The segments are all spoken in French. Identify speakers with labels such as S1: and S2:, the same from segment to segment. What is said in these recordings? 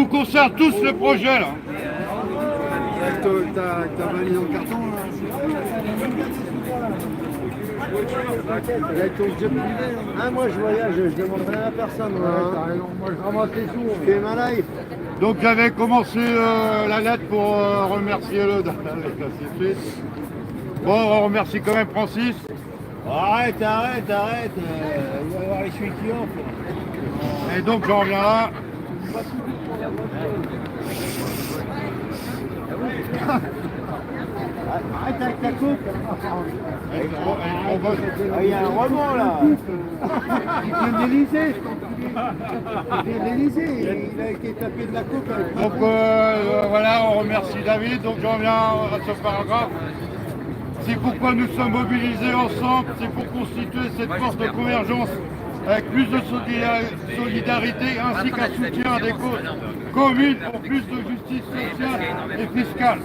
S1: Vous concerne tous le projet là.
S2: T'as validé dans le carton là. Avec ton jet privé. Ah, moi je voyage, je demande rien à personne. T'as raison, moi je ramasse les sous, je fais ma life.
S1: Donc j'avais commencé la lettre pour remercier le ainsi de suite. Bon, on remercie quand même Francis.
S2: Arrête. Il va y avoir les cheveux qui offrent.
S1: Et donc j'en reviens là.
S2: Arrête avec ta coupe.
S1: Il
S2: y a un roman là. Il vient de l'Élysée. Il a été tapé de la coupe.
S1: Donc voilà, on remercie David. Donc j'en viens à ce paragraphe. C'est pourquoi nous sommes mobilisés ensemble, c'est pour constituer cette force de convergence avec plus de solidarité ainsi qu'un soutien à des causes communes pour plus de justice sociale et fiscale.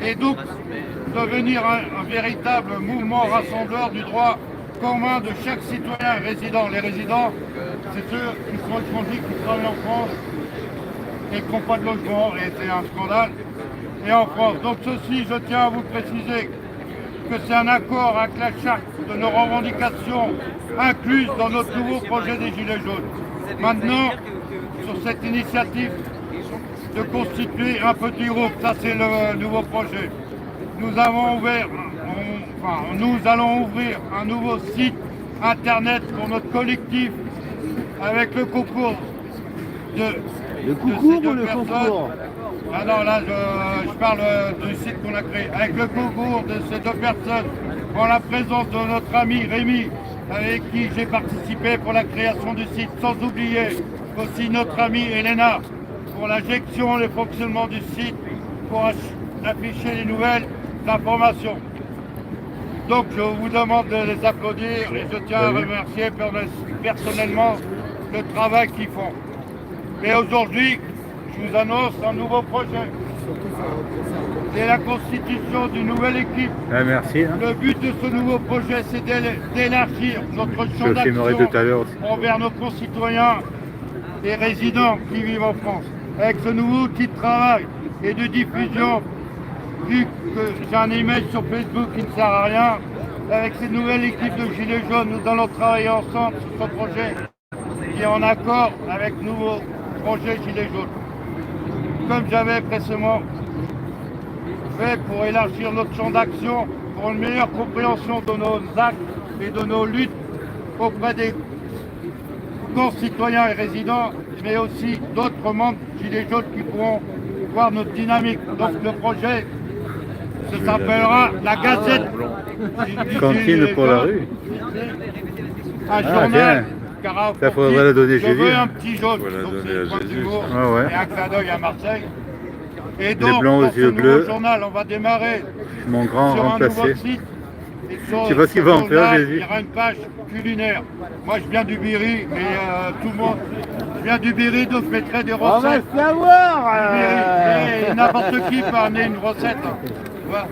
S1: Et donc devenir un véritable mouvement rassembleur du droit commun de chaque citoyen résident. Les résidents, c'est ceux qui sont étrangers, qui travaillent en France et qui n'ont pas de logement, et c'est un scandale. Et en France. Donc ceci, je tiens à vous préciser que c'est un accord avec la charte de nos revendications incluses dans notre nouveau projet des Gilets jaunes. Maintenant, sur cette initiative de constituer un petit groupe, ça c'est le nouveau projet. Nous allons ouvrir un nouveau site internet pour notre collectif avec le concours de ces deux personnes. Ah non, là je parle du site qu'on a créé. Avec le concours de ces deux personnes, en la présence de notre ami Rémi, avec qui j'ai participé pour la création du site, sans oublier aussi notre amie Elena pour la gestion et le fonctionnement du site, pour afficher les nouvelles informations. Donc je vous demande de les applaudir et je tiens à remercier personnellement le travail qu'ils font. Et aujourd'hui, je vous annonce un nouveau projet. C'est la constitution d'une nouvelle équipe.
S3: Ah, merci.
S1: Le but de ce nouveau projet, c'est d'élargir notre champ d'action envers nos concitoyens et résidents qui vivent en France. Avec ce nouveau outil de travail et de diffusion, vu que j'ai un email sur Facebook qui ne sert à rien, avec cette nouvelle équipe de Gilets jaunes, nous allons travailler ensemble sur ce projet qui est en accord avec le nouveau projet Gilets jaunes. Comme j'avais précédemment fait pour élargir notre champ d'action, pour une meilleure compréhension de nos actes et de nos luttes auprès des concitoyens et résidents, mais aussi d'autres membres Gilets jaunes qui pourront voir notre dynamique. Donc le projet s'appellera la Gazette
S3: Cantine pour la rue.
S1: Un journal.
S3: Ça faudrait le donner
S1: je
S3: Jésus.
S1: veux un petit jaune,
S3: Voilà,
S1: donc
S3: donner
S1: c'est
S3: à
S1: le point
S3: Jésus.
S1: d'humour
S3: Ouais.
S1: et un clin d'œil à Marseille. Et donc,
S3: Les blancs
S1: pour
S3: aux
S1: ce
S3: yeux
S1: nouveau
S3: bleus.
S1: journal, on va démarrer
S3: Mon grand
S1: sur un nouveau
S3: remplacé.
S1: site. Et
S3: Je sais pas ce qu'il va en faire, Jésus.
S1: Il y aura une page culinaire. Moi, je viens du Berry, mais tout le monde... Je viens du Berry, donc je mettrai des
S2: On va
S1: recettes.
S2: savoir.
S1: Et n'importe qui peut amener une recette. Tu vois.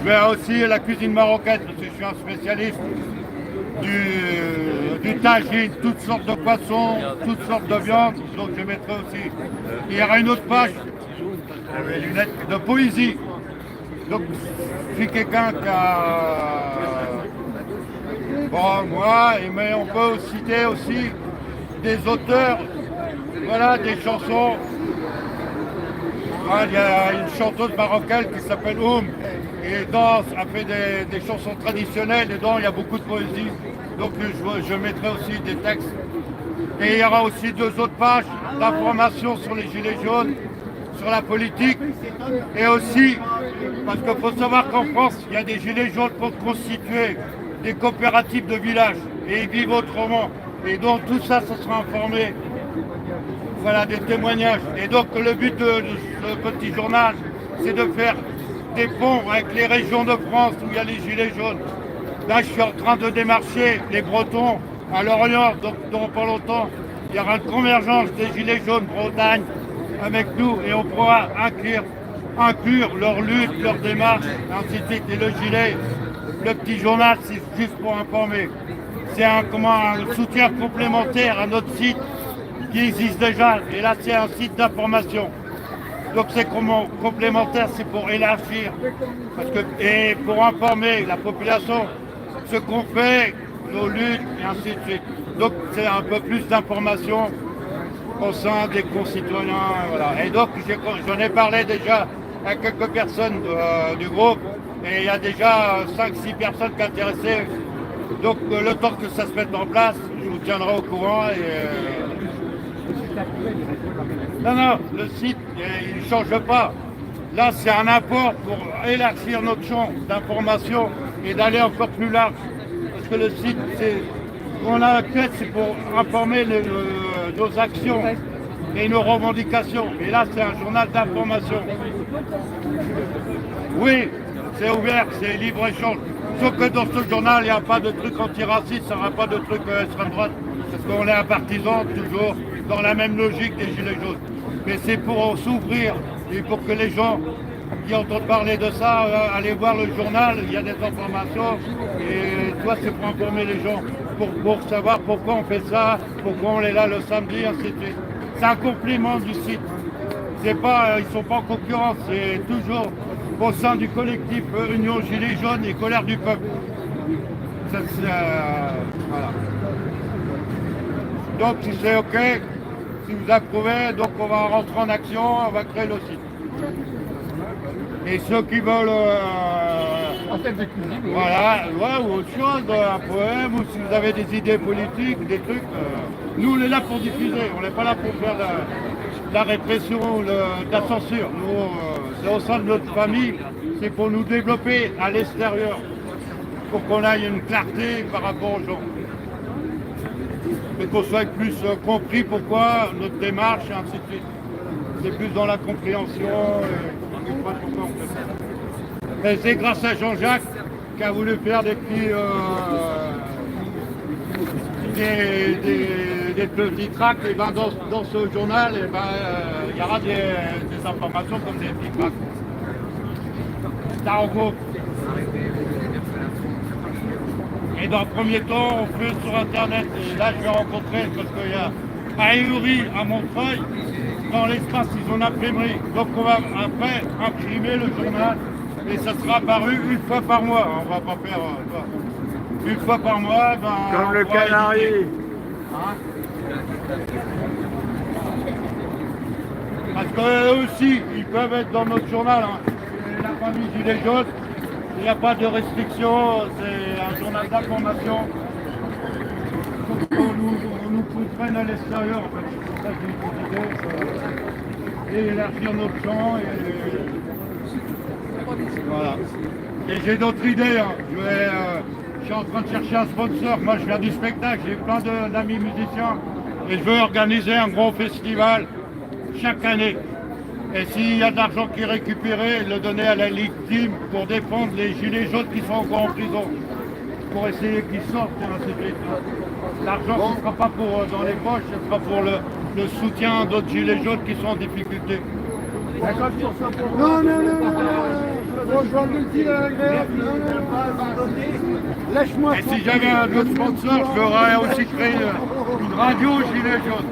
S1: Je vais aussi la cuisine marocaine, parce que je suis un spécialiste du tagine, toutes sortes de poissons, toutes sortes de viandes, donc je mettrai aussi. Il y aura une autre page, avec les lunettes, de poésie. Donc, je suis quelqu'un qui a... Bon, moi, mais on peut citer aussi des auteurs, voilà, des chansons. Il y a une chanteuse marocaine qui s'appelle Oum, et danse, a fait des chansons traditionnelles, et dedans il y a beaucoup de poésie. Donc je mettrai aussi des textes. Et il y aura aussi deux autres pages d'informations sur les Gilets jaunes, sur la politique, et aussi, parce qu'il faut savoir qu'en France, il y a des Gilets jaunes pour constituer des coopératives de village, et ils vivent autrement. Et donc tout ça, ça sera informé. Voilà, des témoignages. Et donc le but de ce petit journal, c'est de faire des ponts avec les régions de France où il y a les Gilets jaunes. Là, je suis en train de démarcher les Bretons à Lorient, donc dans pas longtemps, il y aura une convergence des Gilets jaunes Bretagne avec nous et on pourra inclure leur lutte, leur démarche, ainsi de suite. Et le gilet, le petit journal, c'est juste pour informer. C'est un soutien complémentaire à notre site qui existe déjà. Et là, c'est un site d'information. Donc c'est complémentaire, c'est pour élargir. Et pour informer la population ce qu'on fait, nos luttes, et ainsi de suite. Donc c'est un peu plus d'informations au sein des concitoyens. Voilà. Et donc j'en ai parlé déjà à quelques personnes du groupe. Et il y a déjà 5-6 personnes qui sont intéressées. Donc le temps que ça se mette en place, je vous tiendrai au courant. Non, le site, il ne change pas. Là, c'est un apport pour élargir notre champ d'information et d'aller encore plus large. Parce que le site, on a la tête, c'est pour informer nos actions et nos revendications. Et là, c'est un journal d'information. Oui, c'est ouvert, c'est libre-échange. Sauf que dans ce journal, il n'y a pas de truc antiraciste, il n'y aura pas de truc extrême droite. Parce qu'on est un partisan, toujours, dans la même logique des Gilets jaunes. Mais c'est pour s'ouvrir et pour que les gens qui entendent parler de ça, allez voir le journal, il y a des informations. Et toi, c'est pour informer les gens, pour savoir pourquoi on fait ça, pourquoi on est là le samedi, ainsi de suite. C'est un complément du site. C'est pas, ils ne sont pas en concurrence, c'est toujours au sein du collectif Union Gilets jaunes et Colère du peuple. Ça, voilà. Donc si c'est OK, si vous approuvez, donc on va rentrer en action, on va créer le site. Et ceux qui veulent voilà, ouais, ou autre chose, un poème, ou si vous avez des idées politiques, des trucs, nous on est là pour diffuser, on n'est pas là pour faire la répression ou de la censure. Nous, c'est au sein de notre famille, c'est pour nous développer à l'extérieur, pour qu'on ait une clarté par rapport aux gens. Et qu'on soit plus compris pourquoi notre démarche et ainsi de suite. C'est plus dans la compréhension et on ne pas pourquoi on fait ça. Et c'est grâce à Jean-Jacques qui a voulu faire des petits des petits tracts. Et ben dans ce journal, et ben, il y aura des informations comme des petits tracts. Ça regroupe. Et dans le premier temps, on fait sur Internet. Et là, je vais rencontrer, parce qu'il y a à Éhury, à Montreuil, dans l'espace, ils ont une imprimerie. Donc on va après imprimer le journal et ça sera paru une fois par mois. On va pas faire une fois par mois. Ben,
S2: comme le canari.
S1: Hein? Parce qu'eux aussi, ils peuvent être dans notre journal. Hein. La famille Gilets jaunes, il n'y a pas de restriction, c'est un journal d'information. On nous comprenne à l'extérieur, en fait. C'est ça que j'ai décidé, et élargir notre champ. Voilà. Et j'ai d'autres idées. Hein. Je suis en train de chercher un sponsor. Moi, je viens du spectacle. J'ai plein d'amis musiciens. Et je veux organiser un gros festival chaque année. Et s'il y a de l'argent qui est récupéré, le donner à la Ligue Team pour défendre les gilets jaunes qui sont encore en prison. Pour essayer qu'ils sortent. L'argent ne sera pas pour dans les poches, ce sera pour le soutien d'autres gilets jaunes qui sont en difficulté.
S2: Non. Bon, je vois l'utile à l'agréable. Lâche-moi.
S1: Et si j'avais un autre sponsor, je ferais aussi créer une radio gilet jaune.